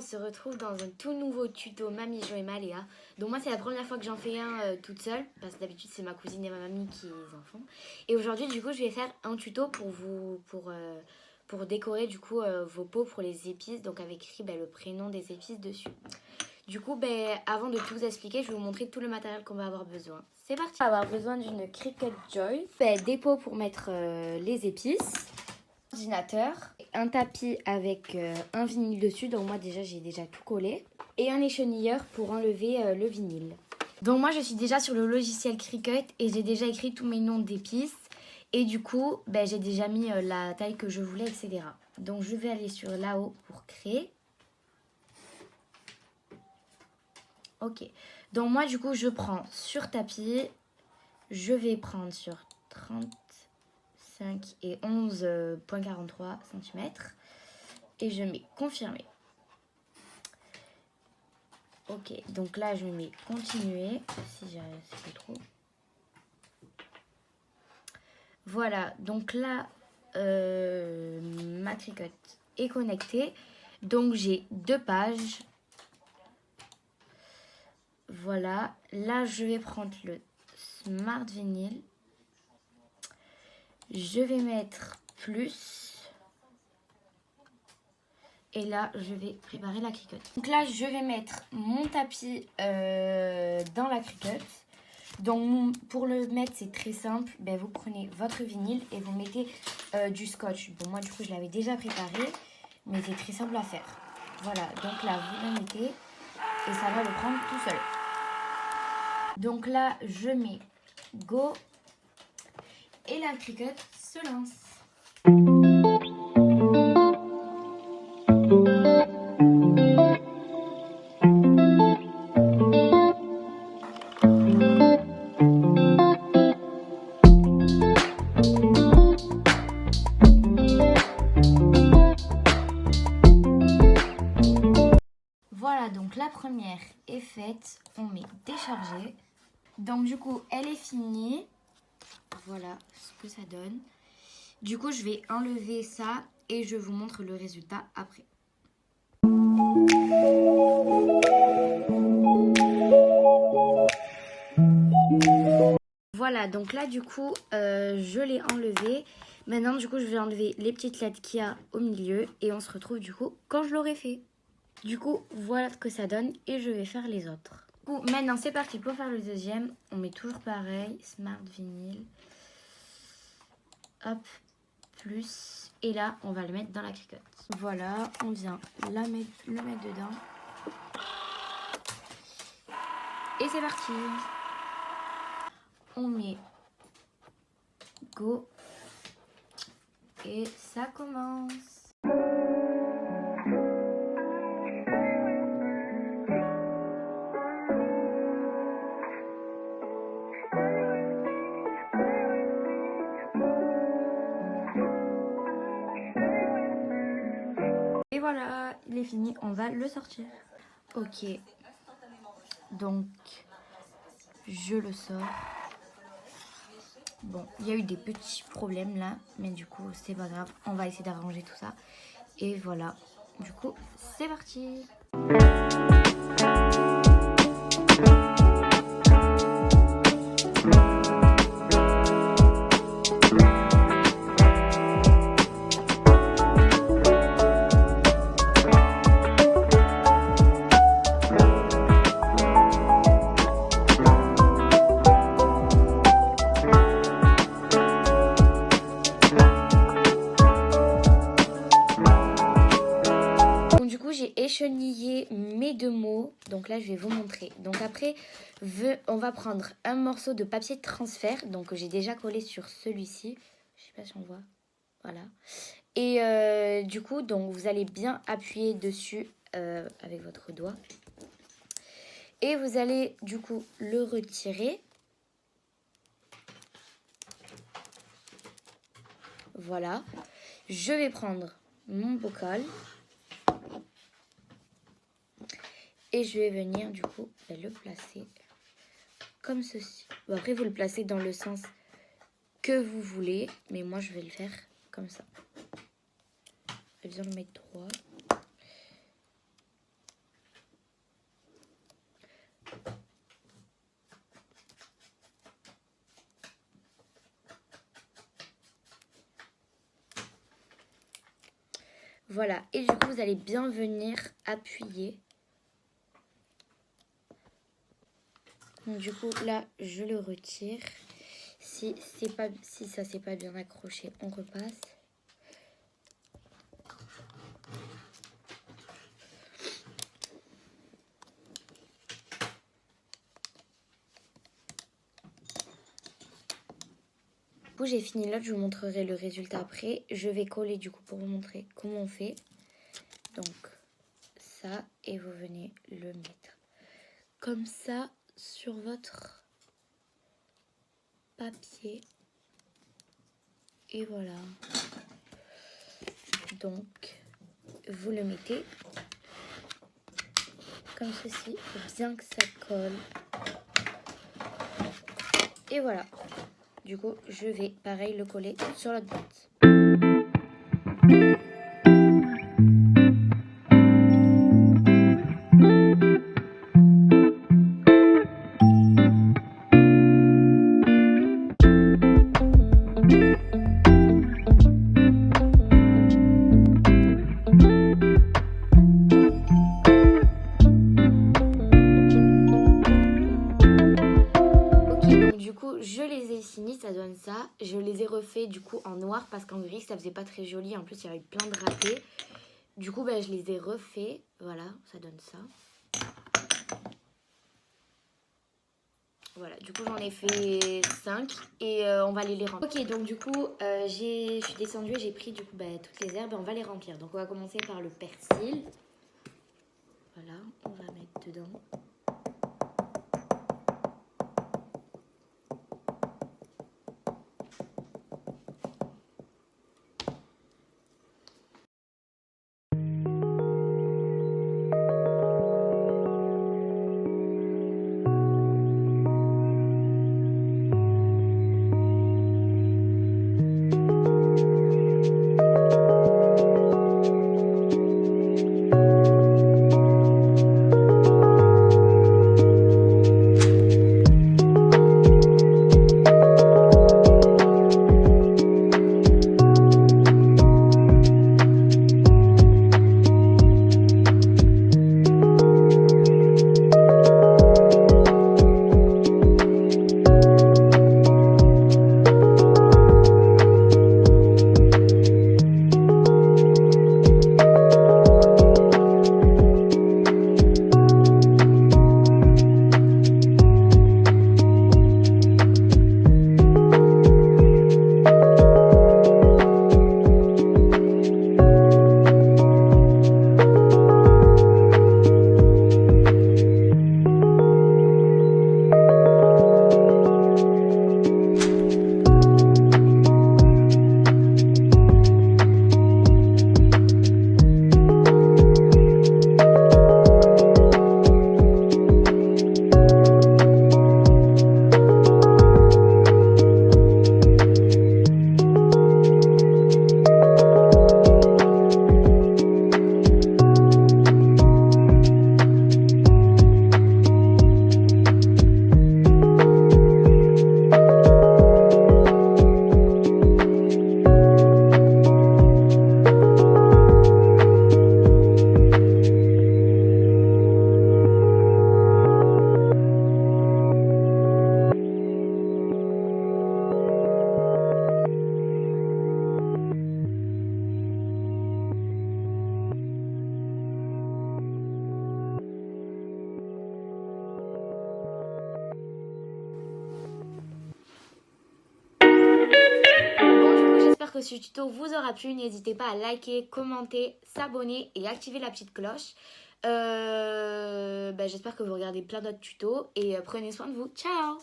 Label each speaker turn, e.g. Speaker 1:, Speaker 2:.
Speaker 1: se retrouve dans un tout nouveau tuto Mamie Jo et Maléa. Donc moi c'est la première fois que j'en fais un toute seule, parce que d'habitude c'est ma cousine et ma mamie qui en font. Et aujourd'hui du coup je vais faire un tuto pour décorer du coup vos pots pour les épices, donc avec écrit le prénom des épices dessus. Du coup avant de tout vous expliquer, je vais vous montrer tout le matériel qu'on va avoir besoin. C'est parti. On va avoir besoin d'une Cricut Joy, des pots pour mettre les épices, ordinateur, un tapis avec un vinyle dessus, donc moi j'ai déjà tout collé, et un échenilleur pour enlever le vinyle. Donc moi je suis déjà sur le logiciel Cricut et j'ai déjà écrit tous mes noms d'épices et du coup j'ai déjà mis la taille que je voulais, etc. Donc je vais aller sur là-haut pour créer. Ok, donc moi du coup je prends sur tapis, je vais prendre sur 35 et 11,43 cm. Et je mets confirmer. Ok, donc là je mets continuer si je trouve. Voilà, donc là ma Cricut est connectée. Donc j'ai 2 pages. Voilà, là je vais prendre le Smart Vinyl. Je vais mettre plus. Et là, je vais préparer la Cricut. Donc là, je vais mettre mon tapis dans la Cricut. Donc pour le mettre, c'est très simple. Vous prenez votre vinyle et vous mettez du scotch. Bon, moi, du coup, je l'avais déjà préparé, mais c'est très simple à faire. Voilà, donc là, vous le mettez et ça va le prendre tout seul. Donc là, je mets go et la Cricut se lance. Voilà, donc la première est faite, on met décharger. Donc du coup, elle est finie. Voilà ce que ça donne. Du coup, je vais enlever ça et je vous montre le résultat après. Voilà, donc là du coup, je l'ai enlevé. Maintenant, du coup, je vais enlever les petites lettres qu'il y a au milieu et on se retrouve du coup quand je l'aurai fait. Du coup, voilà ce que ça donne et je vais faire les autres. Du coup, maintenant, c'est parti pour faire le deuxième. On met toujours pareil, Smart Vinyl. Hop, plus. Et là, on va le mettre dans la Cricut. Voilà, on vient le mettre dedans. Et c'est parti. On met go. Et ça commence. Et voilà, il est fini, on va le sortir. Ok, donc je le sors. Bon, il y a eu des petits problèmes là, mais du coup c'est pas grave, on va essayer d'arranger tout ça. Et voilà, du coup c'est parti. J'ai échenillé mes 2 mots, donc là je vais vous montrer. Donc après on va prendre un morceau de papier de transfert, donc j'ai déjà collé sur celui-ci, je sais pas si on voit, voilà. Et du coup donc vous allez bien appuyer dessus avec votre doigt et vous allez du coup le retirer. Voilà, je vais prendre mon bocal. Et je vais venir du coup le placer comme ceci. Bon, après vous le placez dans le sens que vous voulez. Mais moi je vais le faire comme ça. Je vais bien le mettre droit. Voilà, et du coup vous allez bien venir appuyer. Donc du coup là je le retire. Si ça c'est pas bien accroché, on repasse. Du coup j'ai fini l'autre, je vous montrerai le résultat après. Je vais coller du coup pour vous montrer comment on fait. Donc ça, et vous venez le mettre comme ça sur votre papier. Et voilà. Donc vous le mettez comme ceci. Il faut bien que ça colle. Et voilà. Du coup, je vais pareil le coller sur l'autre boîte. Du coup, je les ai finis, ça donne ça. Je les ai refaits du coup en noir parce qu'en gris, ça faisait pas très joli. En plus, il y avait plein de ratés. Du coup, je les ai refaits. Voilà, ça donne ça. Voilà, du coup, j'en ai fait 5 et on va aller les remplir. Ok, donc du coup, je suis descendue et j'ai pris du coup toutes les herbes et on va les remplir. Donc, on va commencer par le persil. Voilà, on va mettre dedans. J'espère que ce tuto vous aura plu. N'hésitez pas à liker, commenter, s'abonner et activer la petite cloche. J'espère que vous regardez plein d'autres tutos et prenez soin de vous. Ciao!